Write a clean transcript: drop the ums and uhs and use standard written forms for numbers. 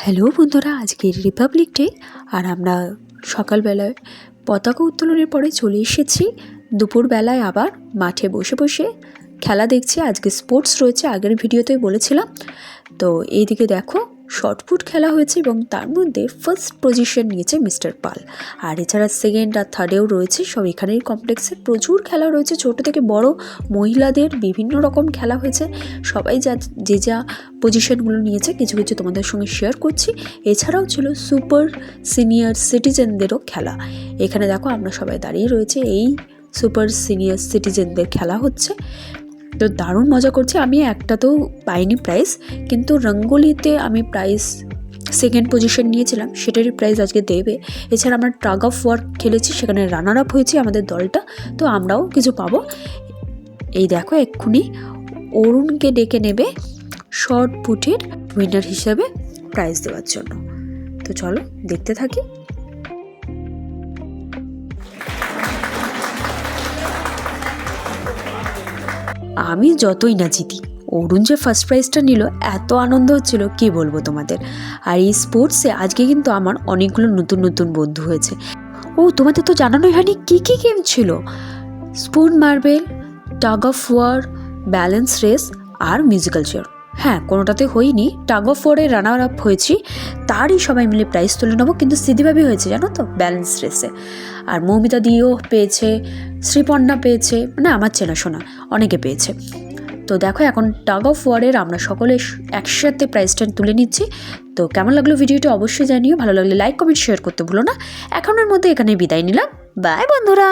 Hello বন্ধুরা, আজকে Republic day আর আমরা সকালবেলায় পতাকা উত্তোলনের পরে চলে এসেছি। দুপুরবেলায় আবার মাঠে বসে বসে খেলা দেখছি। আজকে স্পোর্টস রয়েছে, আগের ভিডিওতেই বলেছিলাম। তো এইদিকে দেখো শর্টপুট খেলা হয়েছে এবং তার মধ্যে ফার্স্ট পজিশন নিয়েছে মিস্টার পাল। আর এছাড়া সেকেন্ড আর থার্ডেও রয়েছে। সব এখানেই কমপ্লেক্সে প্রচুর খেলা রয়েছে, ছোট থেকে বড়, মহিলাদের বিভিন্ন রকম খেলা হয়েছে। সবাই যা পজিশনগুলো নিয়েছে কিছু কিছু তোমাদের সঙ্গে শেয়ার করছি। এছাড়াও ছিল সুপার সিনিয়র সিটিজেনদেরও খেলা। এখানে দেখো আমরা সবাই দাঁড়িয়ে রয়েছে, এই সুপার সিনিয়র সিটিজেনদের খেলা হচ্ছে। তো দারুণ মজা করছে। আমি একটাতেও পাইনি প্রাইজ, কিন্তু রঙ্গোলিতে আমি প্রাইজ সেকেন্ড পজিশন নিয়েছিলাম, সেটারই প্রাইজ আজকে দেবে। এছাড়া আমরা টাগ অফ ওয়ার খেলেছি, সেখানে রানার আপ হয়েছি আমাদের দলটা, তো আমরাও কিছু পাবো। এই দেখো এক্ষুনি অরুণকে ডেকে নেবে শর্ট পুটের উইনার হিসেবে প্রাইজ দেওয়ার জন্য। তো চলো দেখতে থাকি। আমি যতই না জিতি, অরুণ যে ফার্স্ট প্রাইজটা নিল, এত আনন্দ হচ্ছিল কি বলবো তোমাদের। আর এই স্পোর্টসে আজকে কিন্তু আমার অনেকগুলো নতুন নতুন বন্ধু হয়েছে। ও তোমাদের তো জানানোই হয়নি কী কী গেম ছিল। Spoon marble, tug of war, balance race আর মিউজিক্যাল চেয়ার। হ্যাঁ, কোনোটাতে হইনি। টাগ অফ ওয়ারে রানার আপ হয়েছি, তারই সবাই মিলে প্রাইজ তুলে নেবো। কিন্তু সিদ্ধিভাবে হয়েছে জানো তো ব্যালেন্স রেসে। আর মৌমিতা দিও পেয়েছে, শ্রীপর্ণা পেয়েছে, মানে আমার চেনাশোনা অনেকে পেয়েছে। তো দেখো এখন টাগ অফ ওয়ারের আমরা সকলে একসাথে প্রাইজটা তুলে নিচ্ছি। তো কেমন লাগলো ভিডিওটা অবশ্যই জানিও। ভালো লাগলে লাইক কমেন্ট শেয়ার করতে ভুলো না। এখনের মধ্যে এখানে বিদায় নিলাম। বাই বন্ধুরা।